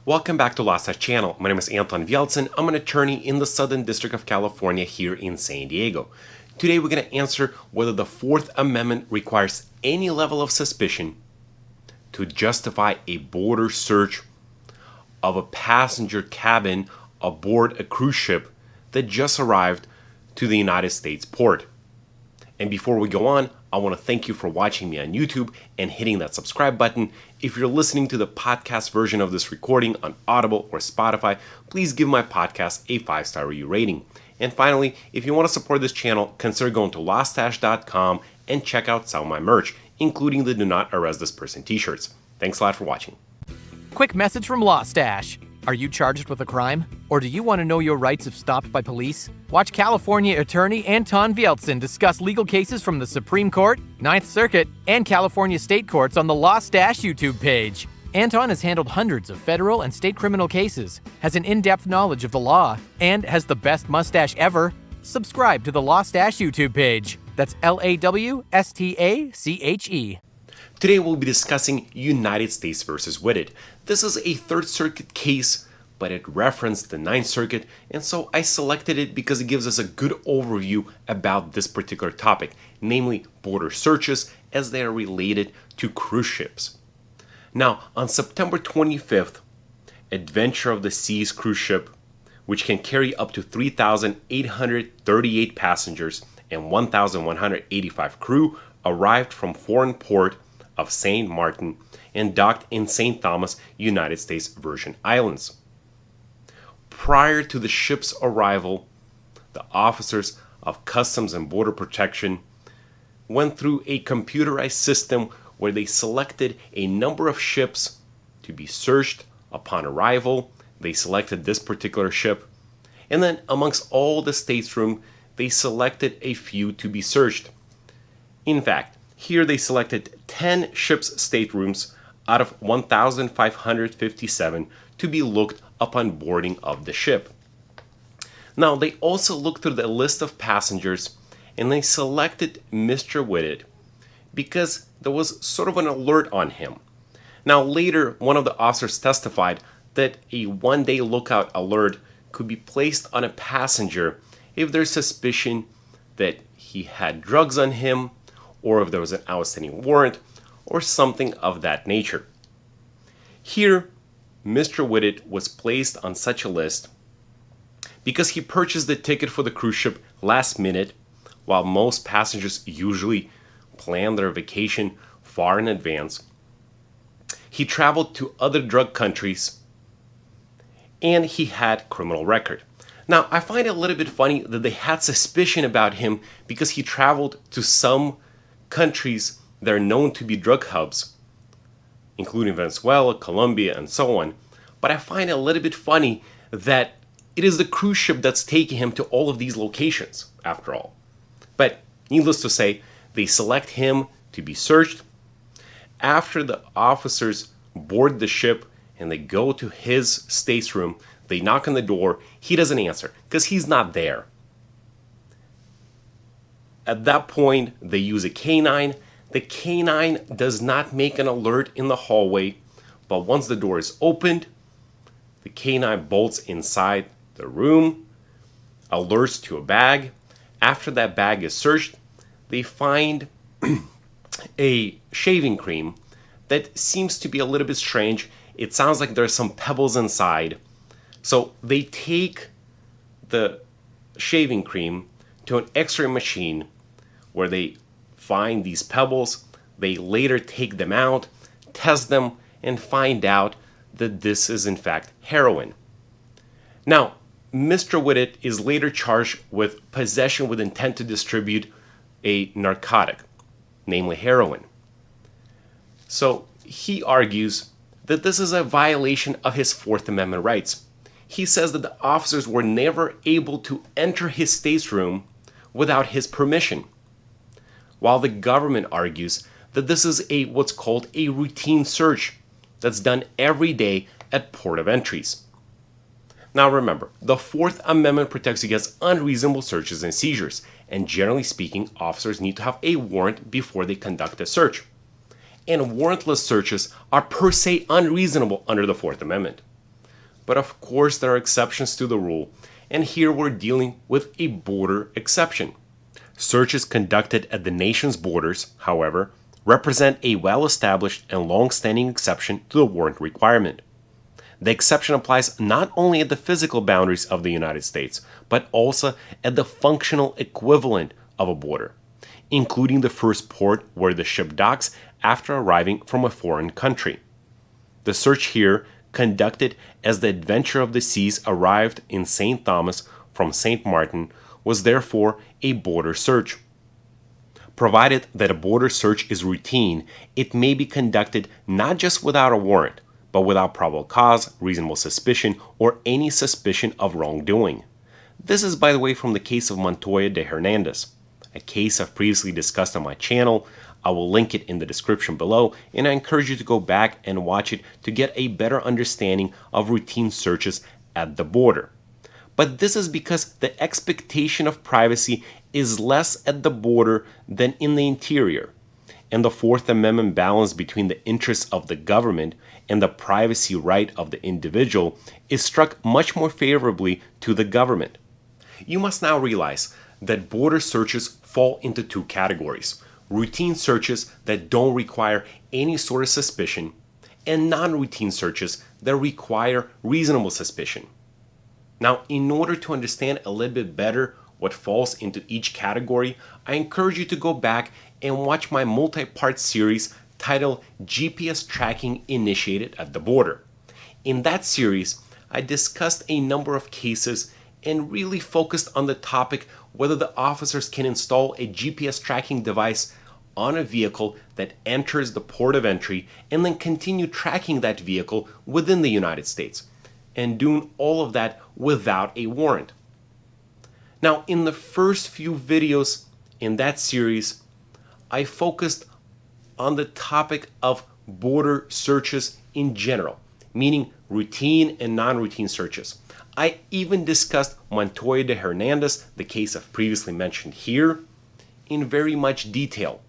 Welcome back to Lost Touch Channel. My name is Anton Vieltsin. I'm an attorney in the Southern District of California here in San Diego. Today we're going to answer whether the Fourth Amendment requires any level of suspicion to justify a border search of a passenger cabin aboard a cruise ship that just arrived to the United States port. And before we go on, I want to thank you for watching me on YouTube and hitting that subscribe button. If you're listening to the podcast version of this recording on Audible or Spotify, please give my podcast a 5-star review rating. And finally, if you want to support this channel, consider going to loststash.com and check out some of my merch, including the Do Not Arrest This Person t-shirts. Thanks a lot for watching. Quick message from Lost Stash. Are you charged with a crime? Or do you want to know your rights if stopped by police? Watch California attorney Anton Vieltsin discuss legal cases from the Supreme Court, Ninth Circuit, and California state courts on the Lost Stash YouTube page. Anton has handled hundreds of federal and state criminal cases, has an in-depth knowledge of the law, and has the best mustache ever. Subscribe to the Lost Stash YouTube page. That's LAWSTACHE. Today we'll be discussing United States v. Whitted. This is a Third Circuit case, but it referenced the Ninth Circuit, and so I selected it because it gives us a good overview about this particular topic, namely border searches as they are related to cruise ships. Now, on September 25th, Adventure of the Seas cruise ship, which can carry up to 3,838 passengers and 1,185 crew, arrived from foreign port of St. Maarten and docked in St. Thomas, United States Virgin Islands. Prior to the ship's arrival, the officers of Customs and Border Protection went through a computerized system where they selected a number of ships to be searched upon arrival. They selected this particular ship, and then amongst all the stateroom, they selected a few to be searched. In fact, here they selected 10 ship's staterooms out of 1,557 to be looked upon boarding of the ship. Now, they also looked through the list of passengers and they selected Mr. Whitted because there was sort of an alert on him. Now, later, one of the officers testified that a one-day lookout alert could be placed on a passenger if there's suspicion that he had drugs on him, or if there was an outstanding warrant, or something of that nature. Here, Mr. Whitted was placed on such a list because he purchased the ticket for the cruise ship last minute, while most passengers usually plan their vacation far in advance. He traveled to other drug countries, and he had criminal record. Now, I find it a little bit funny that they had suspicion about him because he traveled to some countries that are known to be drug hubs, including Venezuela, Colombia, and so on. But I find it a little bit funny that it is the cruise ship that's taking him to all of these locations, after all. But needless to say, they select him to be searched. After the officers board the ship and they go to his stateroom, they knock on the door. He doesn't answer because he's not there. At that point, they use a canine. The canine does not make an alert in the hallway, but once the door is opened, the canine bolts inside the room, alerts to a bag. After that bag is searched, they find a shaving cream that seems to be a little bit strange. It sounds like there's some pebbles inside. So they take the shaving cream to an X-ray machine where they find these pebbles. They later take them out, test them, and find out that this is in fact heroin. Now, Mr. Whitted is later charged with possession with intent to distribute a narcotic, namely heroin. So he argues that this is a violation of his Fourth Amendment rights. He says that the officers were never able to enter his stateroom without his permission, while the government argues that this is what's called a routine search that's done every day at port of entries. Now remember, the Fourth Amendment protects against unreasonable searches and seizures, and generally speaking, officers need to have a warrant before they conduct a search. And warrantless searches are per se unreasonable under the Fourth Amendment. But of course there are exceptions to the rule, and here we're dealing with a border exception. Searches conducted at the nation's borders, however, represent a well-established and long-standing exception to the warrant requirement. The exception applies not only at the physical boundaries of the United States, but also at the functional equivalent of a border, including the first port where the ship docks after arriving from a foreign country. The search here, conducted as the Adventure of the Seas arrived in St. Thomas from St. Maarten, was therefore a border search. Provided that a border search is routine, it may be conducted not just without a warrant, but without probable cause, reasonable suspicion, or any suspicion of wrongdoing. This is, by the way, from the case of Montoya de Hernandez, a case I've previously discussed on my channel. I will link it in the description below, and I encourage you to go back and watch it to get a better understanding of routine searches at the border. But this is because the expectation of privacy is less at the border than in the interior, and the Fourth Amendment balance between the interests of the government and the privacy right of the individual is struck much more favorably to the government. You must now realize that border searches fall into two categories: routine searches that don't require any sort of suspicion, and non-routine searches that require reasonable suspicion. Now, in order to understand a little bit better what falls into each category, I encourage you to go back and watch my multi-part series titled GPS Tracking Initiated at the Border. In that series, I discussed a number of cases and really focused on the topic whether the officers can install a GPS tracking device on a vehicle that enters the port of entry and then continue tracking that vehicle within the United States, and doing all of that without a warrant. Now, in the first few videos in that series, I focused on the topic of border searches in general, meaning routine and non-routine searches. I even discussed Montoya de Hernandez, the case I've previously mentioned here, in very much detail.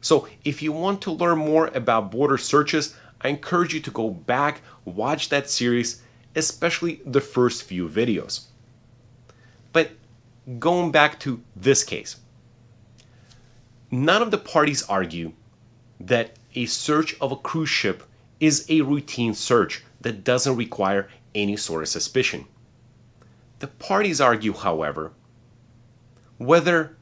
So if you want to learn more about border searches, I encourage you to go back, watch that series, especially the first few videos. But going back to this case, none of the parties argue that a search of a cruise ship is a routine search that doesn't require any sort of suspicion. The parties argue, however, whether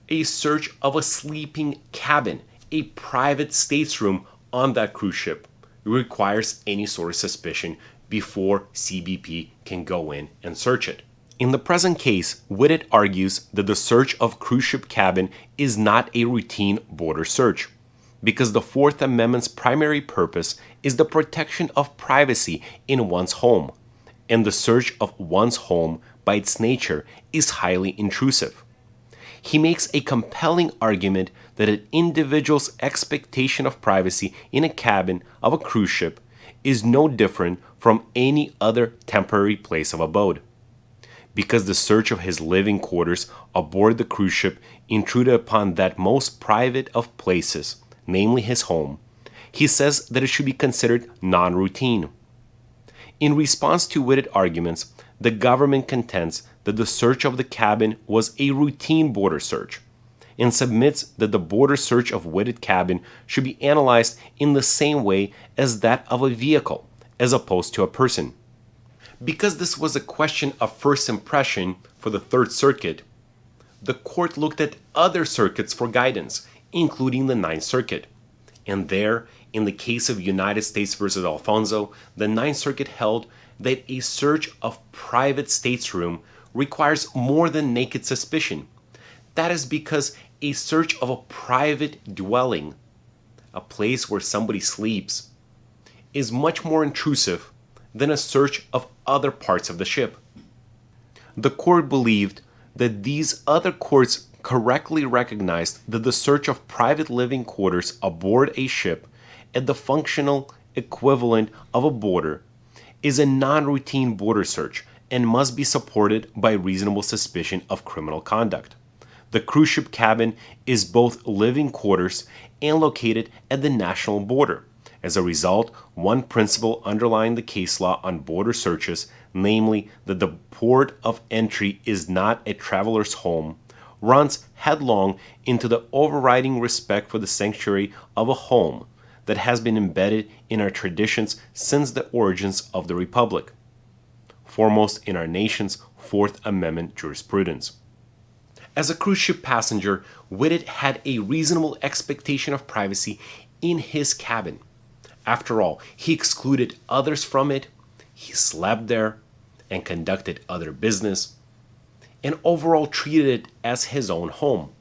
a search of a sleeping cabin, a private stateroom on that cruise ship, requires any sort of suspicion before CBP can go in and search it. In the present case, Whitted argues that the search of cruise ship cabin is not a routine border search, because the Fourth Amendment's primary purpose is the protection of privacy in one's home, and the search of one's home by its nature is highly intrusive. He makes a compelling argument that an individual's expectation of privacy in a cabin of a cruise ship is no different from any other temporary place of abode. Because the search of his living quarters aboard the cruise ship intruded upon that most private of places, namely his home, he says that it should be considered non-routine. In response to Whitted arguments, the government contends that the search of the cabin was a routine border search, and submits that the border search of Whitted cabin should be analyzed in the same way as that of a vehicle, as opposed to a person. Because this was a question of first impression for the Third Circuit, the court looked at other circuits for guidance, including the Ninth Circuit. And there, in the case of United States v. Alfonso, the Ninth Circuit held that a search of private stateroom requires more than naked suspicion. That is because a search of a private dwelling, a place where somebody sleeps, is much more intrusive than a search of other parts of the ship. The court believed that these other courts correctly recognized that the search of private living quarters aboard a ship at the functional equivalent of a border is a non-routine border search and must be supported by reasonable suspicion of criminal conduct. The cruise ship cabin is both living quarters and located at the national border, As a result, one principle underlying the case law on border searches, namely that the port of entry is not a traveler's home, runs headlong into the overriding respect for the sanctuary of a home that has been embedded in our traditions since the origins of the Republic, foremost in our nation's Fourth Amendment jurisprudence. As a cruise ship passenger, Whitted had a reasonable expectation of privacy in his cabin. After all, he excluded others from it, he slept there, and conducted other business, and overall treated it as his own home.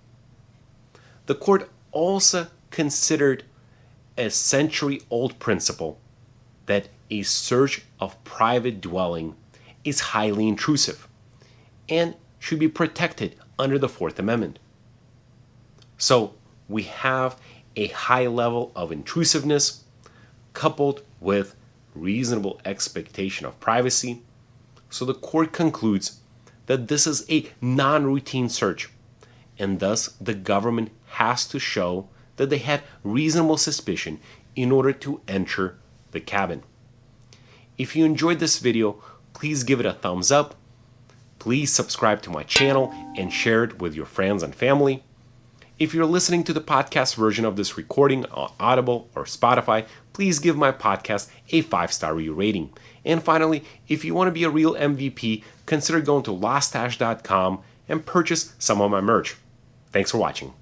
The court also considered a century-old principle that a search of private dwelling is highly intrusive and should be protected under the Fourth Amendment. So we have a high level of intrusiveness coupled with reasonable expectation of privacy. So the court concludes that this is a non-routine search, and thus the government has to show that they had reasonable suspicion in order to enter the cabin. If you enjoyed this video, please give it a thumbs up. Please subscribe to my channel and share it with your friends and family. If you're listening to the podcast version of this recording on Audible or Spotify, please give my podcast a 5-star rating. And finally, if you want to be a real MVP, consider going to lawstash.com and purchase some of my merch. Thanks for watching.